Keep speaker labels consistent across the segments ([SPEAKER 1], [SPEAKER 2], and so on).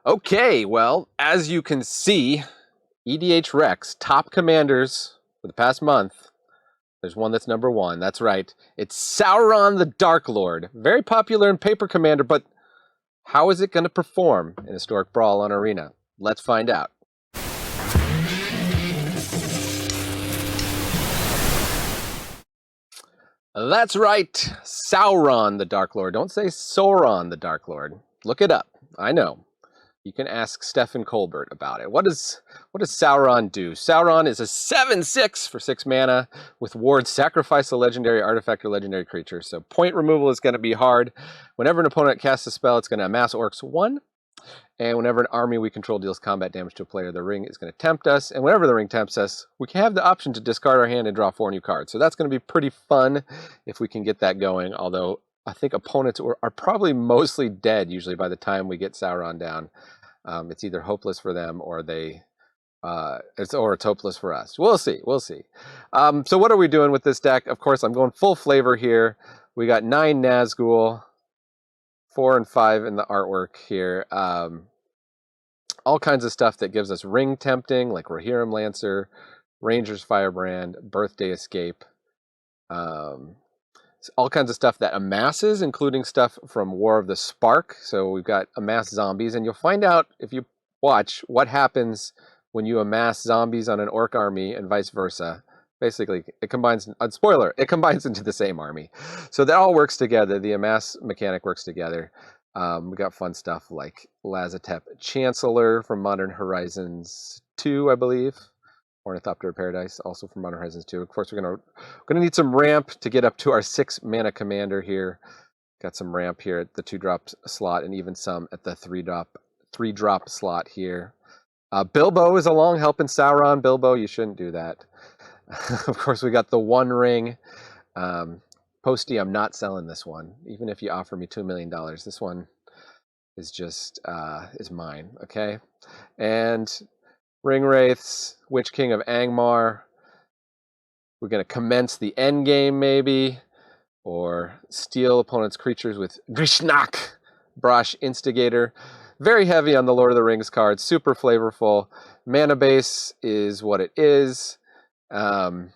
[SPEAKER 1] Okay, well, as you can see, EDHrec's top commanders for the past month, there's one that's number one. That's right. It's Sauron the Dark Lord. Very popular in paper commander, but how is it going to perform in Historic Brawl on Arena? Let's find out. That's right, Sauron the Dark Lord. Don't say Sauron the Dark Lord. Look it up. I know. You can ask Stefan Colbert about it. What does Sauron do? Sauron is a 7/6 for 6 mana with wards. Sacrifice a legendary artifact or legendary creature. So point removal is going to be hard. Whenever an opponent casts a spell, it's going to amass orcs 1. And whenever an army we control deals combat damage to a player, the ring is going to tempt us. And whenever the ring tempts us, we can have the option to discard our hand and draw 4 new cards. So that's going to be pretty fun if we can get that going. Although I think opponents are probably mostly dead usually by the time we get Sauron down. It's either hopeless for them or it's hopeless for us. We'll see. So what are we doing with this deck? Of course, I'm going full flavor here. We got 9 Nazgul, 4 and 5 in the artwork here. All kinds of stuff that gives us ring tempting, like Rohirrim Lancer, Ranger's Firebrand, Birthday Escape. All kinds of stuff that amasses, including stuff from War of the Spark. So we've got amass zombies, and you'll find out if you watch what happens when you amass zombies on an orc army and vice versa. Basically, it combines, spoiler, it combines into the same army. So that all works together. The amass mechanic works together. We got fun stuff like Lazotep Chancellor from Modern Horizons 2, I believe. Ornithopter of Paradise, also from Modern Horizons 2. Of course, we're gonna need some ramp to get up to our 6 mana commander here. Got some ramp here at the 2-drop slot, and even some at the 3-drop slot here. Bilbo is along helping Sauron. Bilbo, you shouldn't do that. Of course, we got the 1 ring. Posty, I'm not selling this one, even if you offer me $2 million. This one is just is mine. Okay, and Ring Wraiths, Witch King of Angmar. We're going to commence the end game, maybe, or steal opponent's creatures with Grishnak, Brosh Instigator. Very heavy on the Lord of the Rings cards, super flavorful. Mana base is what it is. We've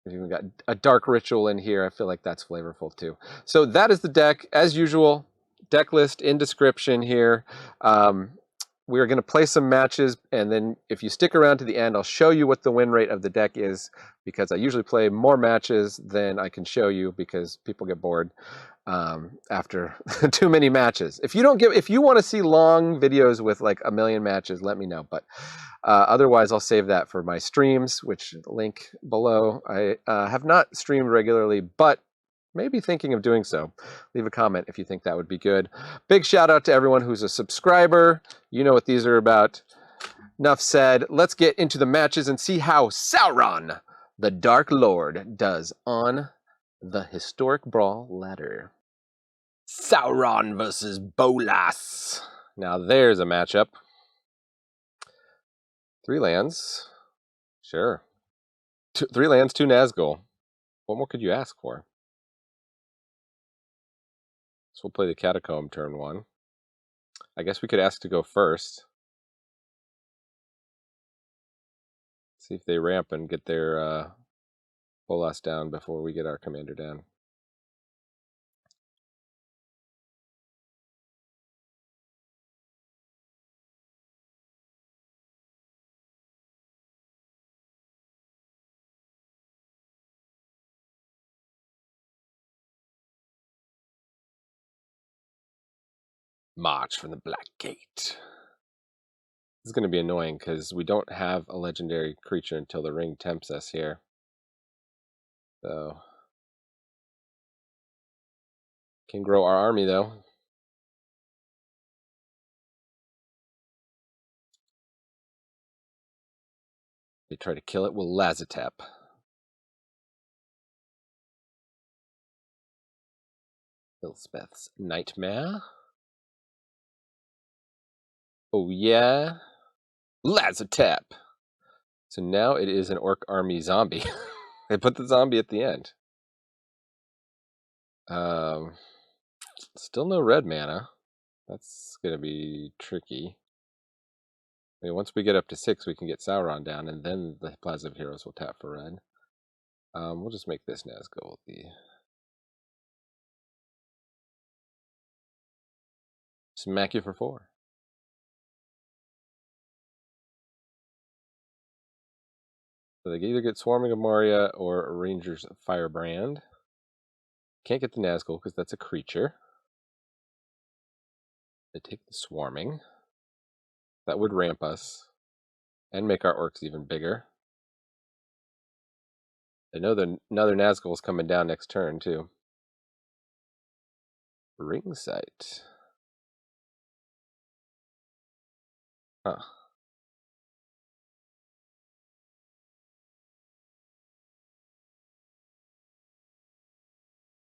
[SPEAKER 1] even got a Dark Ritual in here. I feel like that's flavorful too. So that is the deck, as usual. Deck list in description here. We're going to play some matches, and then if you stick around to the end, I'll show you what the win rate of the deck is, because I usually play more matches than I can show you because people get bored after too many matches. If you want to see long videos with like a million matches, let me know. But otherwise, I'll save that for my streams, which link below. I have not streamed regularly, but maybe thinking of doing so. Leave a comment if you think that would be good. Big shout out to everyone who's a subscriber. You know what these are about. Enough said. Let's get into the matches and see how Sauron, the Dark Lord, does on the Historic Brawl ladder. Sauron versus Bolas. Now there's a matchup. 3 lands. Sure. 3 lands, 2 Nazgul. What more could you ask for? So we'll play the Catacomb turn 1. I guess we could ask to go first. See if they ramp and get their Bolas down before we get our commander down. March from the Black Gate. This is going to be annoying because we don't have a legendary creature until the ring tempts us here. So can grow our army though. They try to kill it with Lazotep. Elspeth's Nightmare. Oh yeah, Lazotep. So now it is an orc army zombie. They put the zombie at the end. Still no red mana. That's gonna be tricky. I mean, once we get up to 6, we can get Sauron down, and then the Plaza of Heroes will tap for red. We'll just make this Nazgul the... Smack you for 4. So they either get Swarming of Moria or Ranger's Firebrand. Can't get the Nazgul because that's a creature. They take the Swarming. That would ramp us and make our orcs even bigger. They know that another Nazgul is coming down next turn too. Ring Sight. Huh.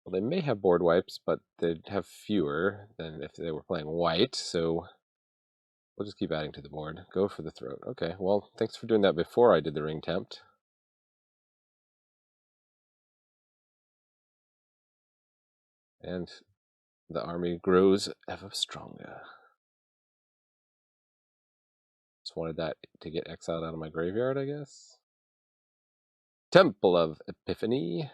[SPEAKER 1] Well, they may have board wipes, but they'd have fewer than if they were playing white, so we'll just keep adding to the board. Go for the throat. Okay, well, thanks for doing that before I did the ring tempt. And the army grows ever stronger. Just wanted that to get exiled out of my graveyard, I guess. Temple of Epiphany.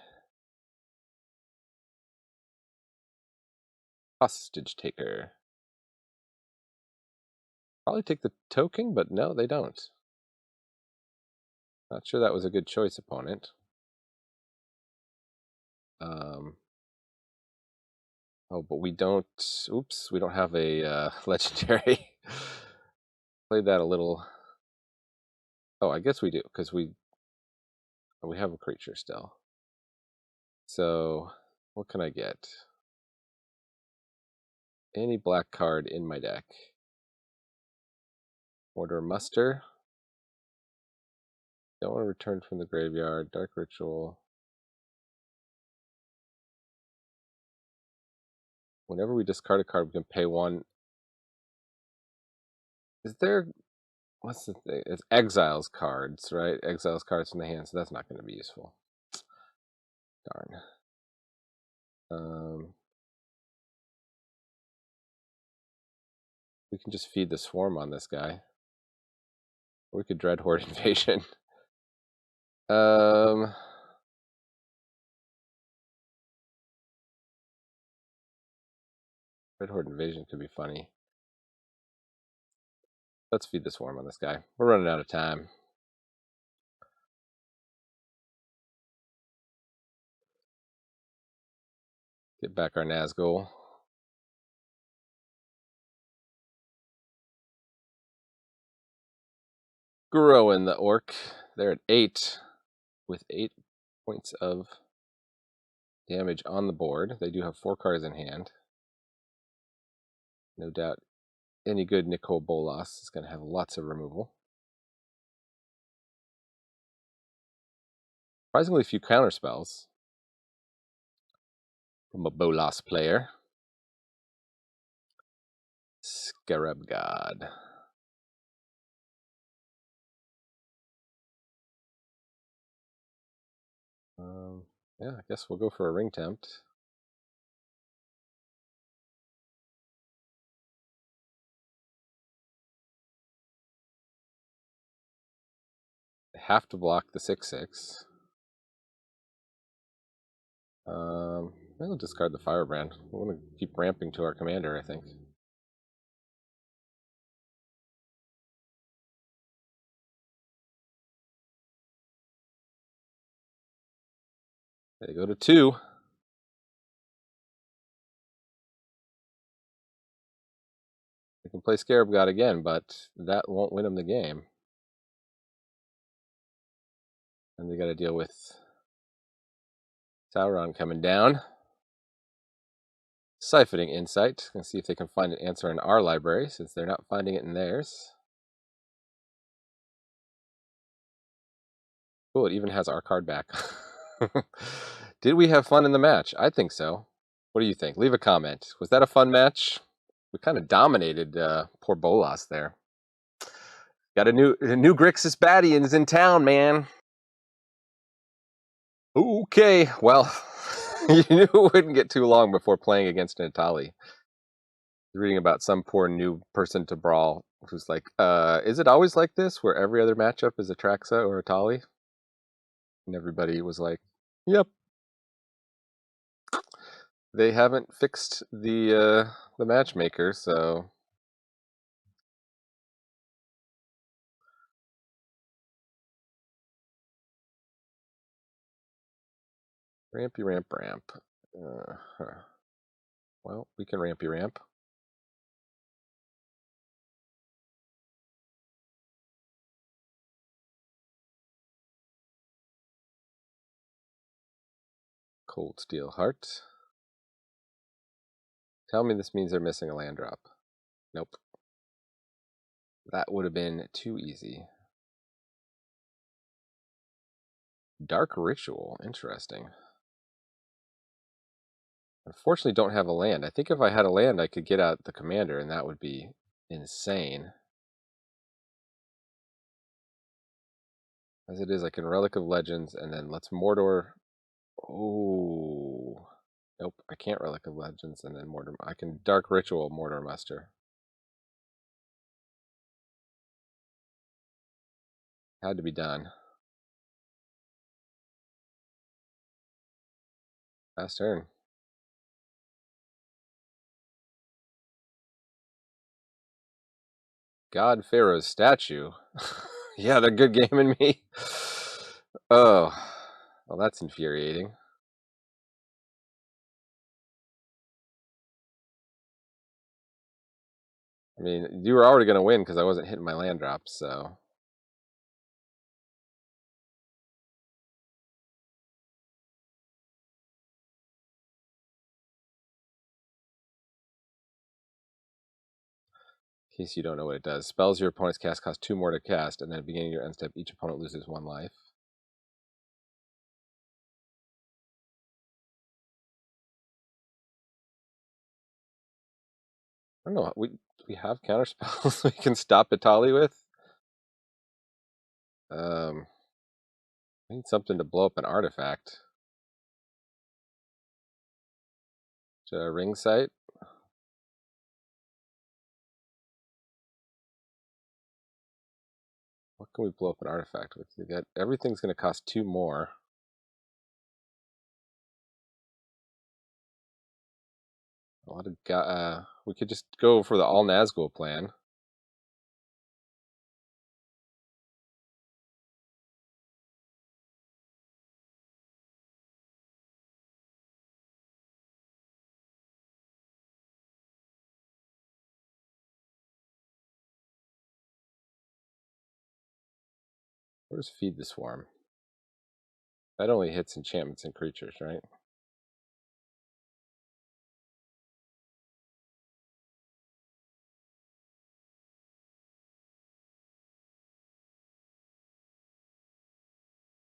[SPEAKER 1] Hostage Taker. Probably take the token, but no, they don't. Not sure that was a good choice, opponent. Oh, but we don't... Oops, we don't have a legendary. Played that a little... Oh, I guess we do, because we have a creature still. So, what can I get? Any black card in my deck. Order Muster. Don't want to return from the graveyard. Dark Ritual. Whenever we discard a card, we can pay 1. Is there... What's the thing? It's exiles cards, right? Exiles cards from the hand, so that's not going to be useful. Darn. We can just feed the swarm on this guy. Or we could Dread Horde Invasion. Dread Horde Invasion could be funny. Let's feed the swarm on this guy. We're running out of time. Get back our Nazgul. Growing the orc. They're at 8 with 8 points of damage on the board. They do have 4 cards in hand. No doubt any good Nicol Bolas is going to have lots of removal. Surprisingly few counter spells from a Bolas player. Scarab God. Yeah, I guess we'll go for a ring tempt. I have to block the 6/6. I'll discard the Firebrand. We're going to keep ramping to our commander, I think. They go to 2. They can play Scarab God again, but that won't win them the game. And they got to deal with Sauron coming down. Siphoning Insight. Gonna see if they can find an answer in our library, since they're not finding it in theirs. Cool, it even has our card back. Did we have fun in the match? I think so. What do you think? Leave a comment. Was that a fun match? We kind of dominated poor Bolas there. Got a new Grixis baddie is in town, man. Okay, well, you knew it wouldn't get too long before playing against an Etali. Reading about some poor new person to Brawl who's like, is it always like this where every other matchup is Atraxa or Etali? And everybody was like, yep. They haven't fixed the matchmaker, so rampy ramp ramp. Well, we can rampy ramp. Cold Steel Heart. Tell me this means they're missing a land drop. Nope. That would have been too easy. Dark Ritual. Interesting. Unfortunately, don't have a land. I think if I had a land, I could get out the commander, and that would be insane. As it is, I can Relic of Legends, and then let's Mordor. Oh. Nope, I can't Relic of Legends and then Mordor. I can Dark Ritual Mordor Muster. Had to be done. Last turn. God-Pharoah's statue. Yeah, they're good gaming me. Oh, well, that's infuriating. I mean, you were already going to win because I wasn't hitting my land drops, so. In case you don't know what it does, spells your opponent's cast cost 2 more to cast, and then at the beginning of your end step, each opponent loses 1 life. I don't know. We have counter spells we can stop Etali with. I need something to blow up an artifact. A ring sight. What can we blow up an artifact with? You got everything's going to cost 2 more. A lot of we could just go for the all Nazgul plan. Where's Feed the Swarm? That only hits enchantments and creatures, right?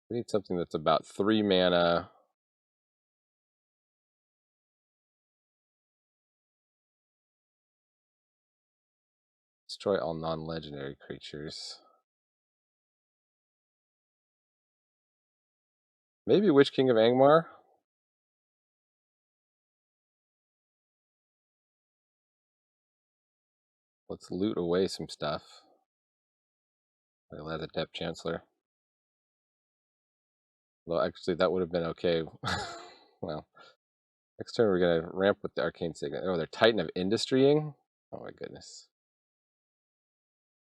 [SPEAKER 1] We need something that's about 3 mana. Destroy all non-legendary creatures. Maybe Witch King of Angmar? Let's loot away some stuff. I'll add the Depth Chancellor. Well, actually, that would have been okay. Well, next turn we're going to ramp with the Arcane Signet. Oh, they're Titan of Industrying? Oh my goodness.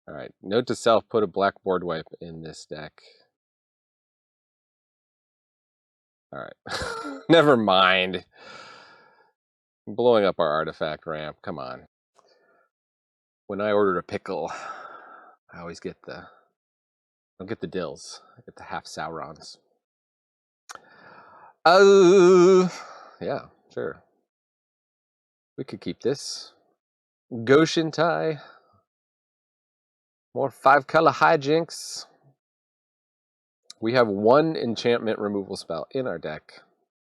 [SPEAKER 1] Alright, note to self, put a black board wipe in this deck. Alright, never mind. I'm blowing up our artifact ramp, come on. When I ordered a pickle, I always get I don't get the dills, I get the half Saurons. Oh, yeah, sure. We could keep this. Go Shintai. More 5-color hijinks. We have 1 enchantment removal spell in our deck.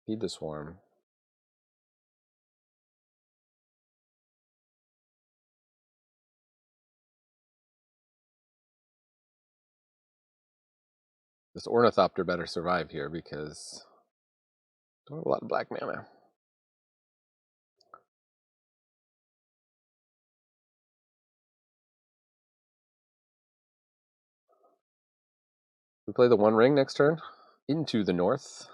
[SPEAKER 1] Feed the Swarm. This Ornithopter better survive here because don't have a lot of black mana. We play the One Ring next turn. Into the north.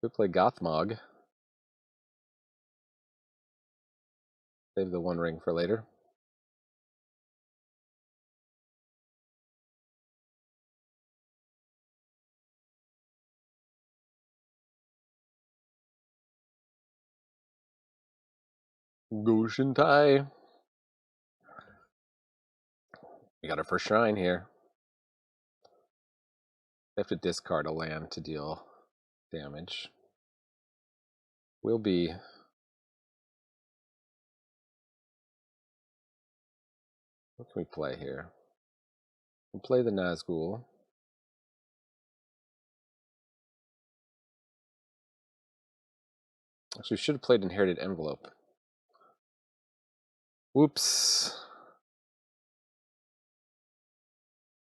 [SPEAKER 1] We play Gothmog. Save the One Ring for later. Go Shintai. We got our first shrine here. We have to discard a land to deal damage. We'll be... What can we play here? We'll play the Nazgul. Actually, we should have played Inherited Envelope. Whoops.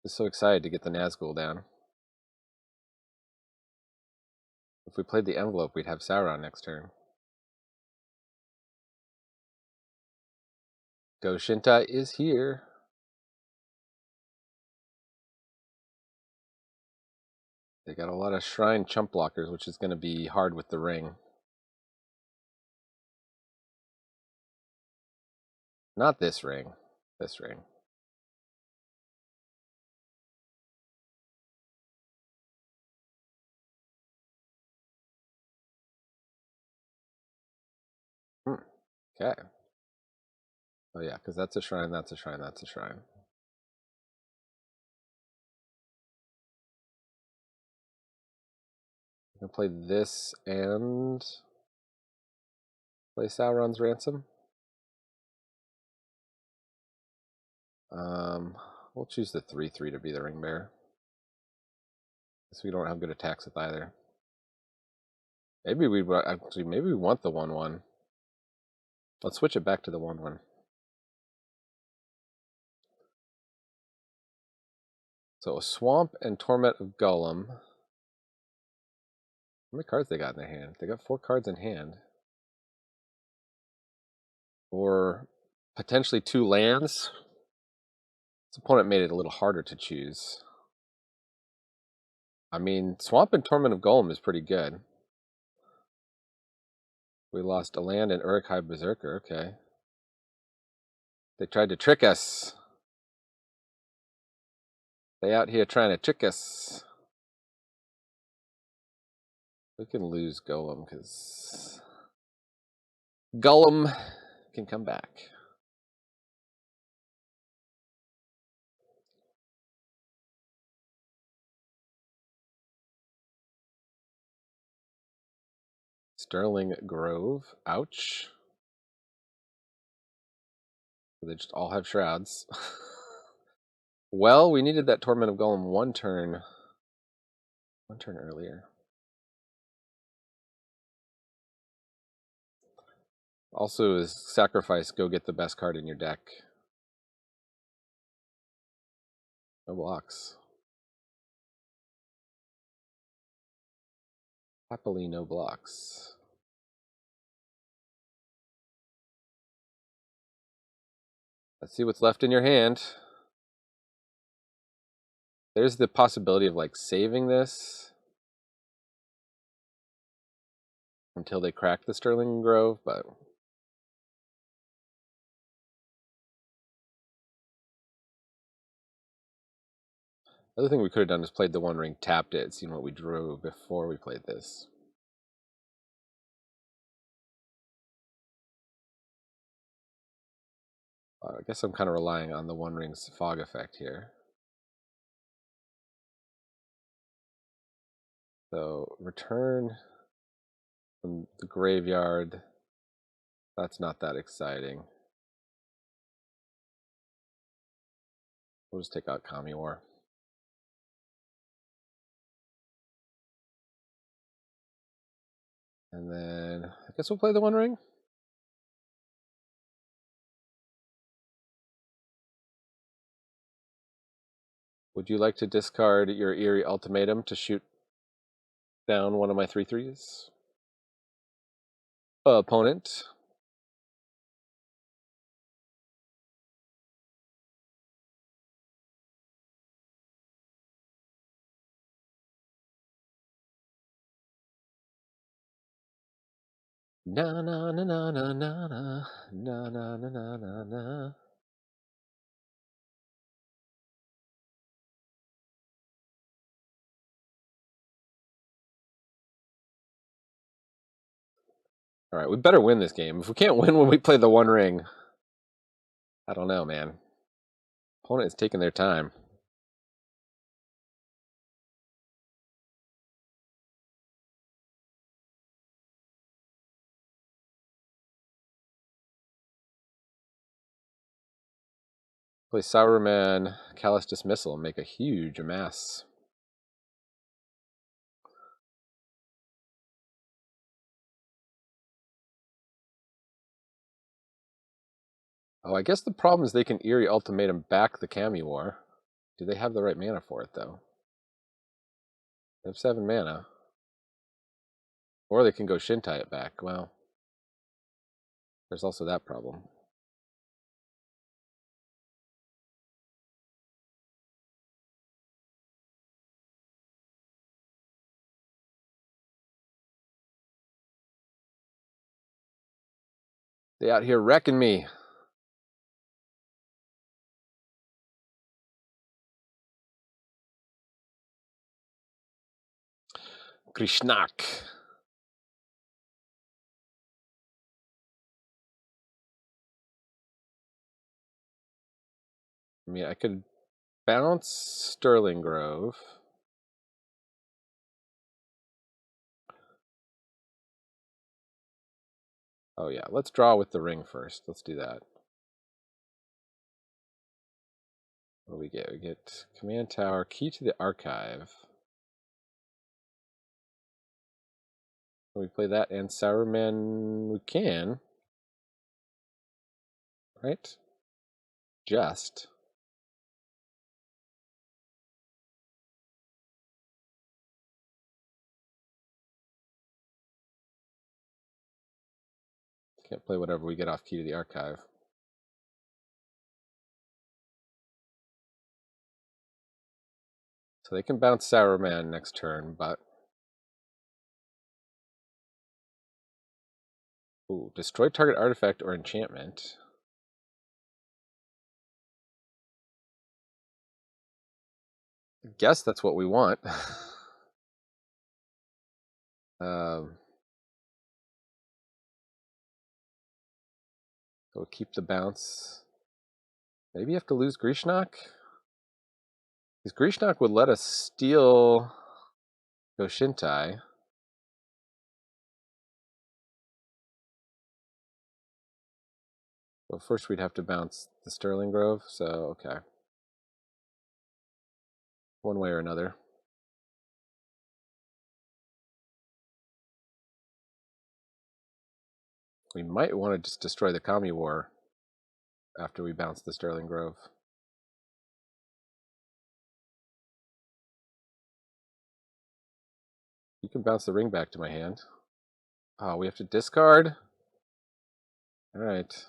[SPEAKER 1] I'm so excited to get the Nazgul down. If we played the Envelope, we'd have Sauron next turn. Go Shintai is here. They got a lot of Shrine chump blockers, which is going to be hard with the ring. Not this ring. This ring. Okay. Oh yeah, because that's a shrine, that's a shrine, that's a shrine. I'm gonna play this and play Sauron's Ransom. We'll choose the 3/3 to be the ring bearer. Guess we don't have good attacks with either. Maybe we actually maybe we want the 1/1. Let's switch it back to the 1/1. So a Swamp and Torment of Golem. How many cards they got in their hand? They got 4 cards in hand. Or potentially 2 lands. This opponent made it a little harder to choose. I mean, Swamp and Torment of Golem is pretty good. We lost a land and Uruk-hai Berserker, okay. They tried to trick us. They out here trying to trick us. We can lose Golem because Golem can come back. Sterling Grove, ouch. They just all have shrouds. Well, we needed that Torment of Golem one turn earlier. Also, is sacrifice, go get the best card in your deck. No blocks. Happily no blocks. Let's see what's left in your hand. There's the possibility of like saving this until they crack the Sterling Grove, but the other thing we could have done is played the One Ring, tapped it, seen what we drew before we played this. I guess I'm kind of relying on the One Ring's fog effect here. So return from the graveyard. That's not that exciting. We'll just take out Kami War. And then I guess we'll play the One Ring. Would you like to discard your Eerie Ultimatum to shoot down one of my 3/3s? Opponent. Na na na na na na na na na na na na na. All right, we better win this game. If we can't win when we play the One Ring, I don't know, man. Opponent is taking their time. Play Sauron, Callous Dismissal, and make a huge amass. Oh, I guess the problem is they can Eerie Ultimatum back the War. Do they have the right mana for it, though? They have 7 mana. Or they can go Shintai it back. Well, there's also that problem. They out here wrecking me. Krishnak. I mean, I could bounce Sterling Grove. Oh yeah, let's draw with the ring first. Let's do that. What do we get? We get Command Tower, Key to the Archive. Can we play that and Sauron? We can. Right? Just. Can't play whatever we get off Key to the Archive. So they can bounce Sauron next turn, but... Ooh, destroy target artifact or enchantment. I guess that's what we want. So keep the bounce. Maybe you have to lose Grishnak? Because Grishnak would let us steal go Shintai. Well, first we'd have to bounce the Sterling Grove, so okay. One way or another. We might want to just destroy the War after we bounce the Sterling Grove. You can bounce the ring back to my hand. Oh, we have to discard? Alright.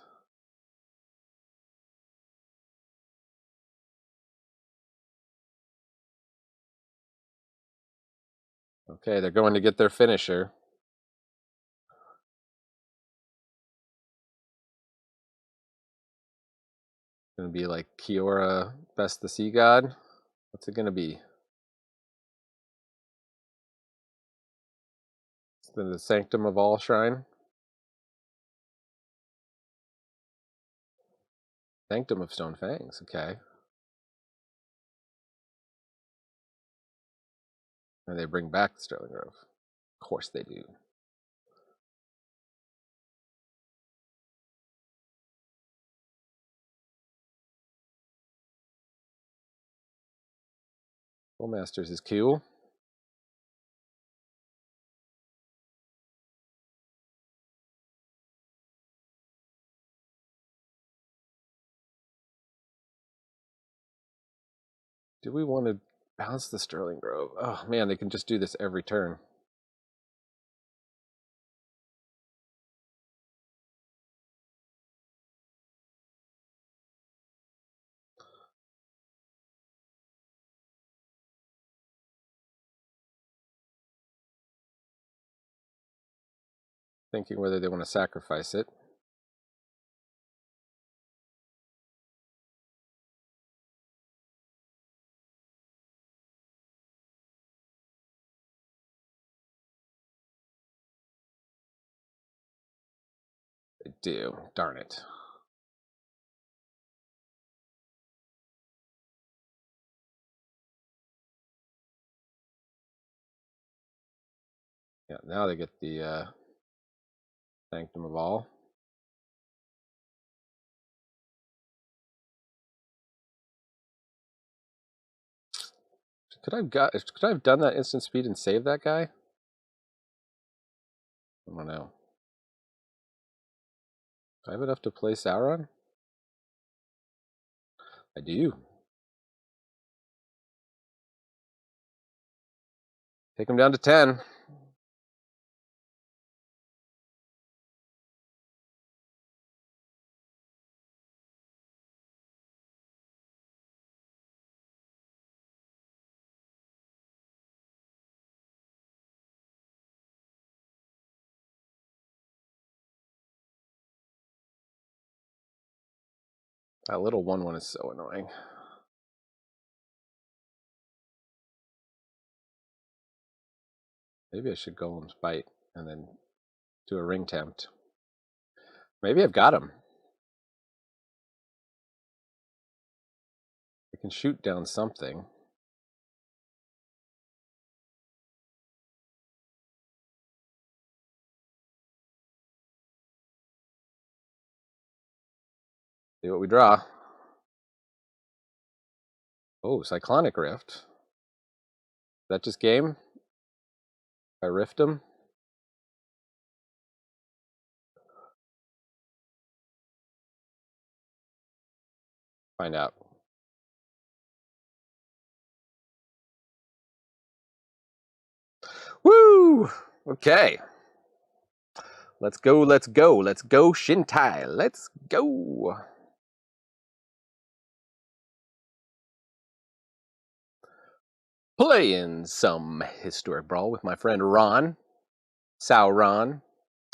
[SPEAKER 1] Okay, they're going to get their finisher. It's going to be like Kiora, Best the Sea God. What's it going to be? It's the Sanctum of All Shrine. Sanctum of Stone Fangs, okay. And they bring back the Sterling Grove. Of course they do. Full Masters is cool. Do we want to bounce the Sterling Grove? Oh man, they can just do this every turn. thinking whether they want to sacrifice it. They do. Darn it. Yeah, now they get the Sanctum of All. Could I have done that instant speed and saved that guy? I don't know. Do I have enough to play Sauron? I do. Take him down to 10. That little 1/1 is so annoying. Maybe I should Golem's Bite and then do a ring tempt. Maybe I've got him. I can shoot down something. See what we draw. Oh, Cyclonic Rift. Is that just game? I rift him. Find out. Woo! Okay. Let's go, let's go, let's go, Shintai. Let's go. Playing some historic Brawl with my friend Ron. Sauron.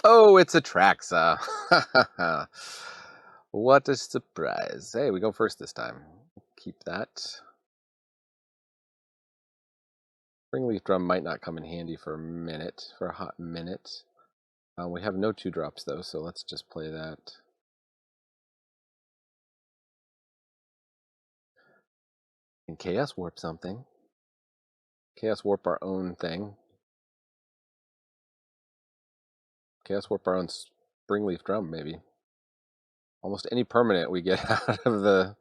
[SPEAKER 1] Oh, it's Atraxa. What a surprise. Hey, we go first this time. Keep that. Springleaf Drum might not come in handy for a minute, for a hot minute. We have no 2-drops though, so let's just play that. And Chaos Warp something. Chaos Warp our own thing. Chaos Warp our own Springleaf Drum, maybe. Almost any permanent we get out of the...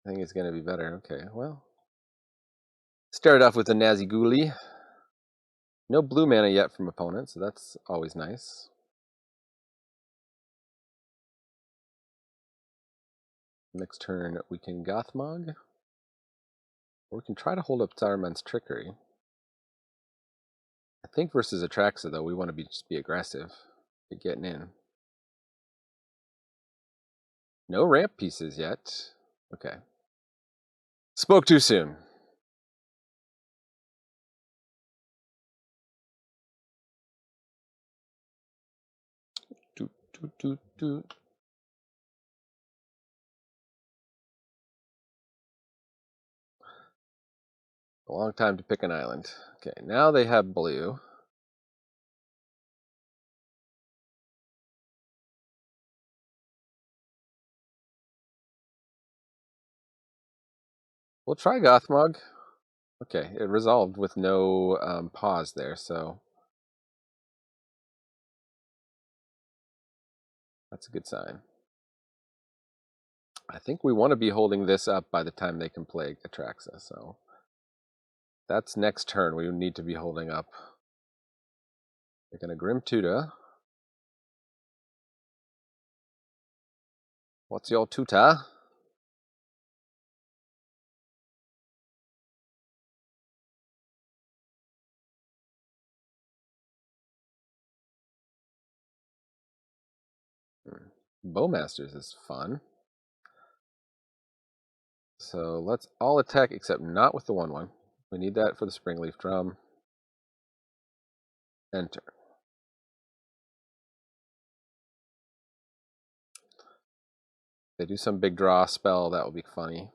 [SPEAKER 1] I think it's going to be better. Okay, well. Started off with a Nazgûli. No blue mana yet from opponents, so that's always nice. Next turn, we can Gothmog. Or we can try to hold up Saruman's Trickery. I think versus Atraxa, though, we want to just be aggressive. Be getting in. No ramp pieces yet. Okay. Spoke too soon. Doot, doot, doot, doot. A long time to pick an island. Okay, now they have blue. We'll try Gothmog. Okay, it resolved with no pause there, so that's a good sign. I think we want to be holding this up by the time they can play Atraxa, so that's next turn. We need to be holding up. They're going to Grim Tutor. What's your tutor? Bowmasters is fun. So let's all attack except not with the 1/1. We need that for the Springleaf Drum. Enter. They do some big draw spell, that would be funny.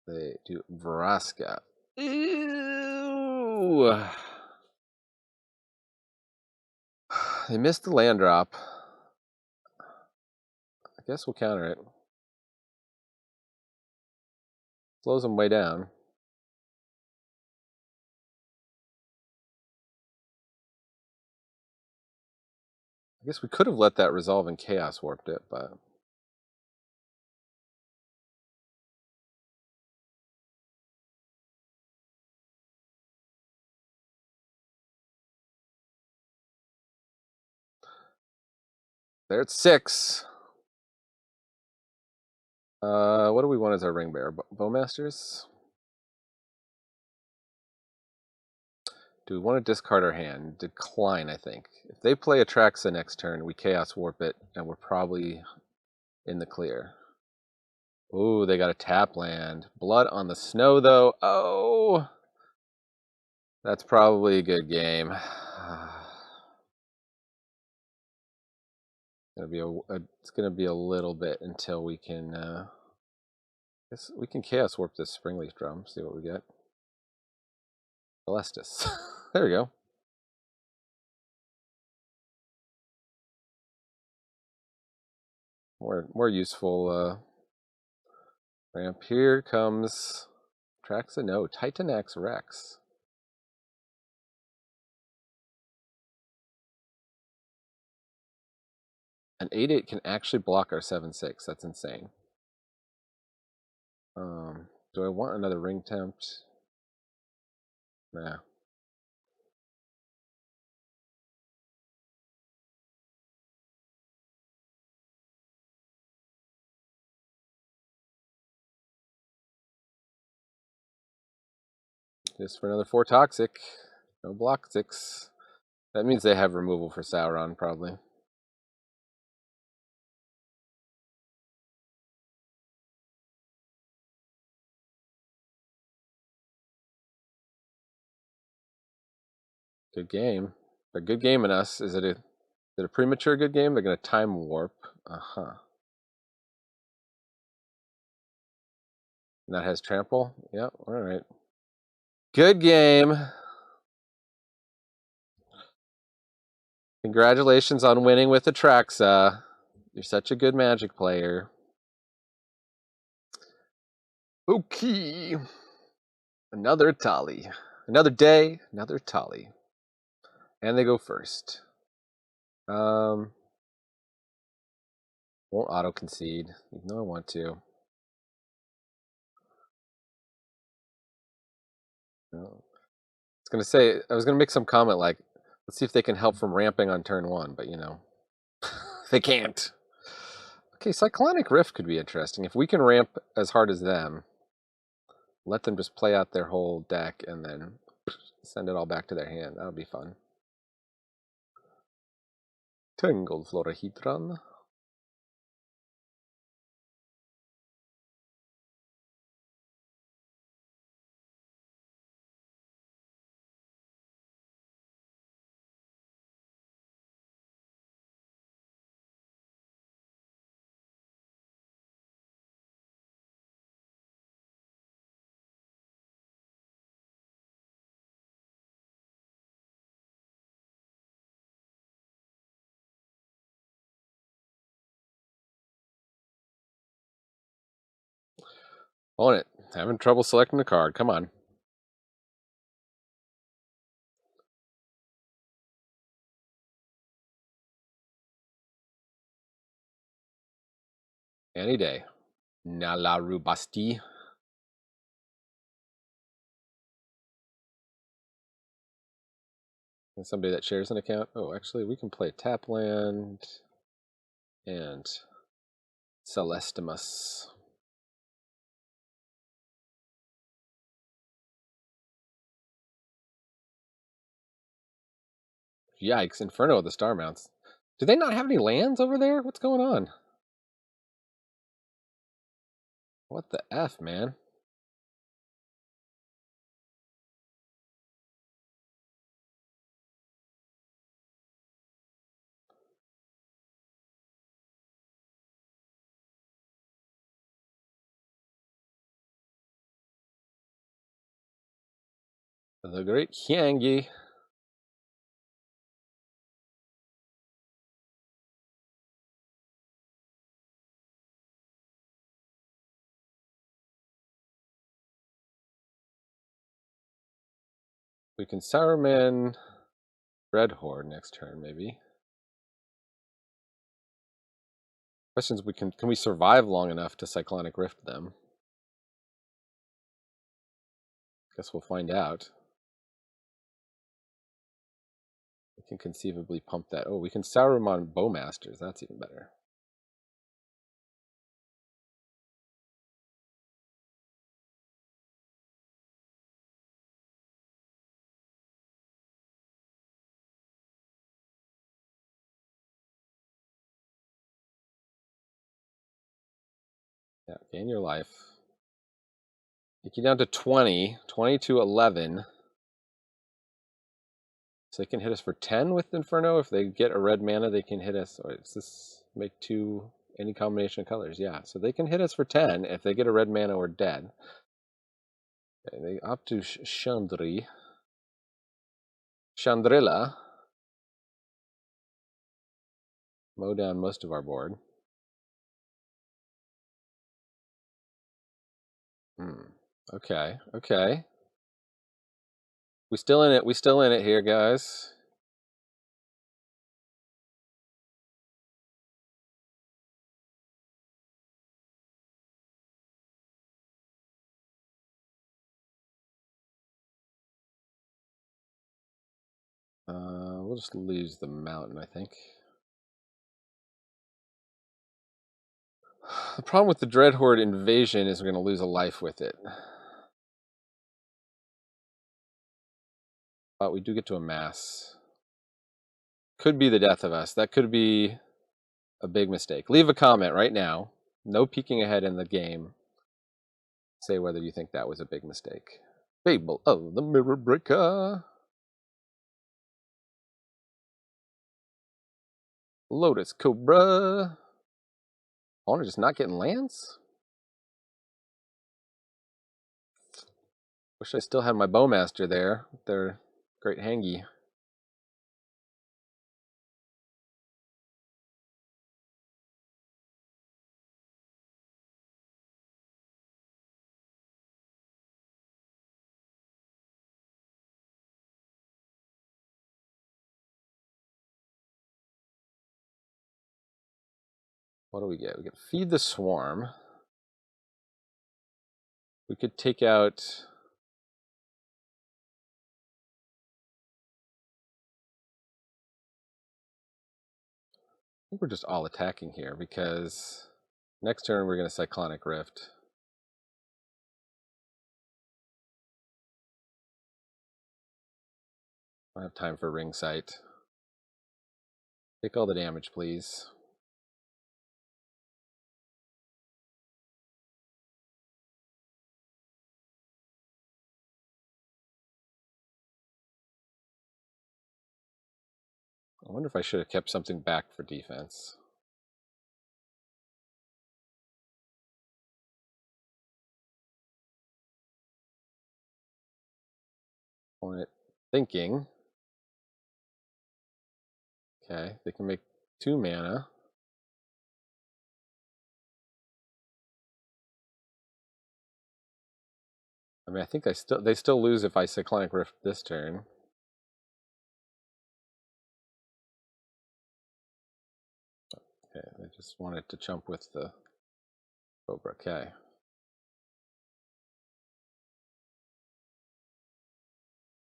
[SPEAKER 1] They do Vraska. Ew. They missed the land drop. I guess we'll counter it. Slows them way down. I guess we could have let that resolve and Chaos Warped it, but... They're at 6. What do we want as our ring bearer? Bowmasters? Do we want to discard our hand? Decline, I think. If they play Atraxa next turn, we Chaos Warp it, and we're probably in the clear. Ooh, they got a tap land. Blood on the Snow, though. Oh! That's probably a good game. It's gonna be a little bit until we can. Guess we can Chaos Warp this Springleaf Drum. See what we get. Celestis. There we go. More useful ramp. Here comes Atraxa. No, Titanax Rex. An 8/8 can actually block our 7/6. That's insane. Do I want another ring tempt? Nah. Just for another 4 toxic. No block 6. That means they have removal for Sauron, probably. Good game. A good game in us. Is it a premature good game? They're going to time warp. Uh-huh. And that has trample? Yep, all right. Good game. Congratulations on winning with Atraxa. You're such a good Magic player. Okay. Another Etali. Another day, another Etali. And they go first. Won't auto concede, even though I want to. No. I was gonna make some comment like, let's see if they can help from ramping on turn 1, but you know, they can't. Okay, Cyclonic Rift could be interesting. If we can ramp as hard as them, let them just play out their whole deck and then send it all back to their hand. That would be fun. Tangled Florahedron. On it. Having trouble selecting a card. Come on. Any day. Nala Rubasti. And somebody that shares an account. Oh, actually, we can play Tapland and Celestimus. Yikes, Inferno of the Star Mounts. Do they not have any lands over there? What's going on? What the F, man? The great Hyangyi. We can Sauron Red Horde next turn, maybe. Questions: can we survive long enough to Cyclonic Rift them? Guess we'll find out. We can conceivably pump that. Oh, we can Sauron Bowmasters. That's even better. Yeah, gain your life. Take you down to 20. 20 to 11. So they can hit us for 10 with Inferno. If they get a red mana, they can hit us. Or does this make two, any combination of colors? Yeah, so they can hit us for 10. If they get a red mana, we're dead. Okay, they opt to Chandrila. Mow down most of our board. Okay, okay. We still in it. We still in it here, guys. We'll just lose the mountain, I think. The problem with the Dreadhorde invasion is we're going to lose a life with it. But we do get to amass. Could be the death of us. That could be a big mistake. Leave a comment right now. No peeking ahead in the game. Say whether you think that was a big mistake. Fable of the Mirror Breaker. Lotus Cobra. Opponent just not getting lands? Wish I still had my Bowmaster there. Their great Hangy. What do we get? We get Feed the Swarm. We could take out... I think we're just all attacking here because next turn we're going to Cyclonic Rift. I don't have time for Ring Sight. Take all the damage, please. I wonder if I should have kept something back for defense. Opponent thinking. Okay, they can make 2 mana. I mean, I think they still lose if I Cyclonic Rift this turn. Okay, they just wanted to chump with the Cobra. Okay.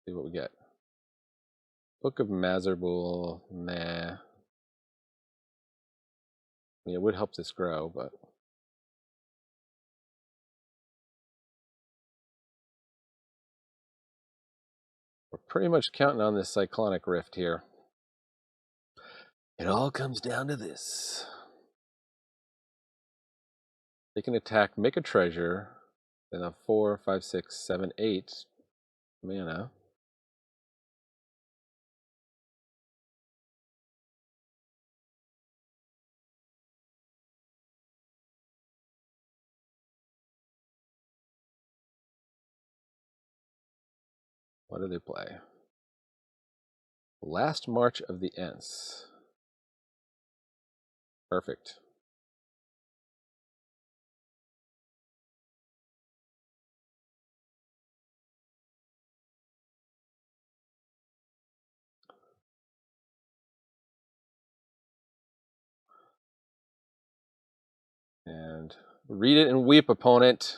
[SPEAKER 1] See what we get. Book of Mazarbul, nah. I mean, it would help this grow, but... We're pretty much counting on this Cyclonic Rift here. It all comes down to this. They can attack, make a treasure, then a 4, 5, 6, 7, 8 mana. What do they play? Last March of the Ents. Perfect. And read it and weep, opponent.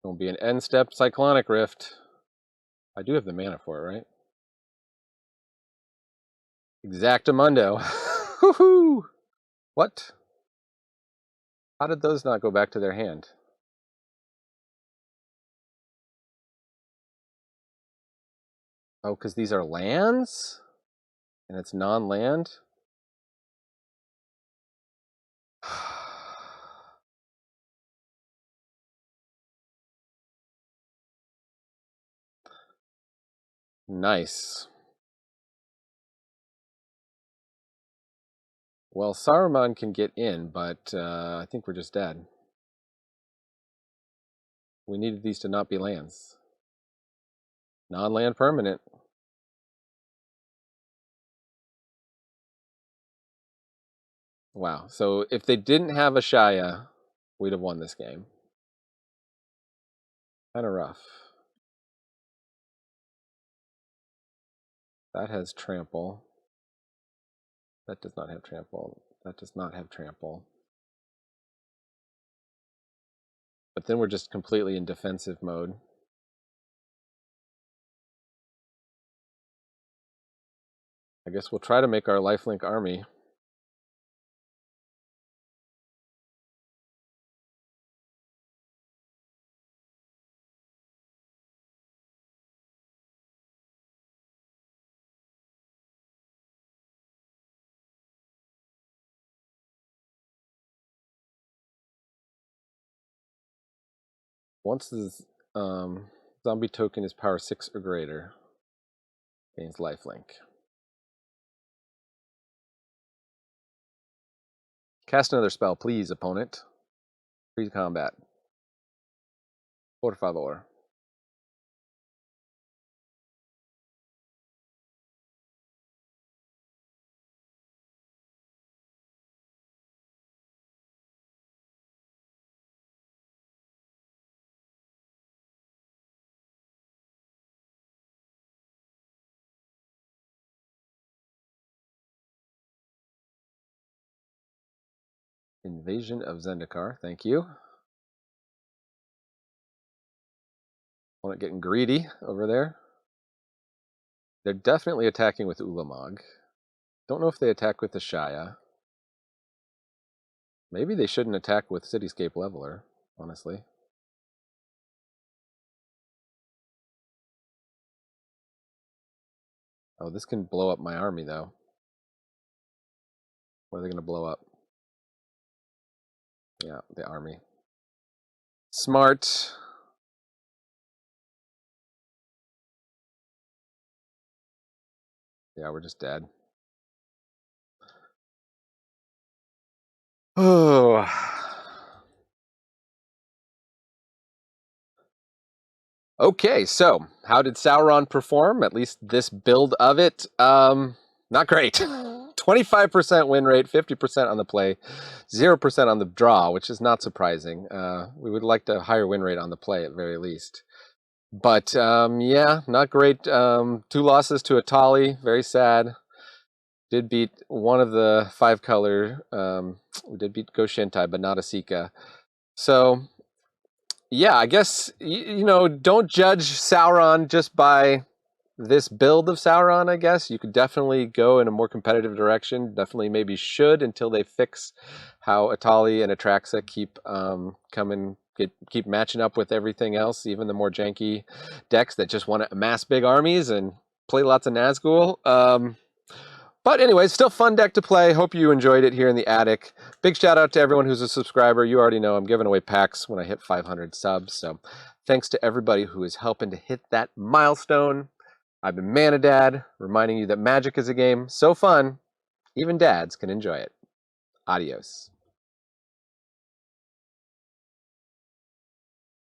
[SPEAKER 1] Gonna be an end step Cyclonic Rift. I do have the mana for it, right? Exactamundo. Woohoo! What? How did those not go back to their hand? Oh, because these are lands? And it's non-land? Nice. Well, Saruman can get in, but I think we're just dead. We needed these to not be lands. Non-land permanent. Wow. So if they didn't have a Shaya, we'd have won this game. Kind of rough. That has trample. That does not have trample. That does not have trample. But then we're just completely in defensive mode. I guess we'll try to make our lifelink army. Once the zombie token is power 6 or greater, gains lifelink. Cast another spell, please, opponent. Free combat. Por favor. Invasion of Zendikar, thank you. Opponent getting greedy over there. They're definitely attacking with Ulamog. Don't know if they attack with the Shaya. Maybe they shouldn't attack with Cityscape Leveler, honestly. Oh, this can blow up my army, though. What are they going to blow up? Yeah, the army. Smart. Yeah, we're just dead. Oh. Okay, so how did Sauron perform? At least this build of it. Not great. 25% win rate, 50% on the play, 0% on the draw, which is not surprising. We would like a higher win rate on the play at very least. But yeah, not great. 2 losses to Etali, very sad. Did beat one of the 5-color. We did beat Shintai, but not Asika. So yeah, I guess, you know, don't judge Sauron just by this build of Sauron, I guess. You could definitely go in a more competitive direction. Definitely maybe should until they fix how Etali and Atraxa keep keep matching up with everything else, even the more janky decks that just want to amass big armies and play lots of Nazgul. But anyway, still fun deck to play. Hope you enjoyed it here in the attic. Big shout out to everyone who's a subscriber. You already know I'm giving away packs when I hit 500 subs. So thanks to everybody who is helping to hit that milestone. I've been Manadad, reminding you that Magic is a game so fun, even dads can enjoy it. Adios.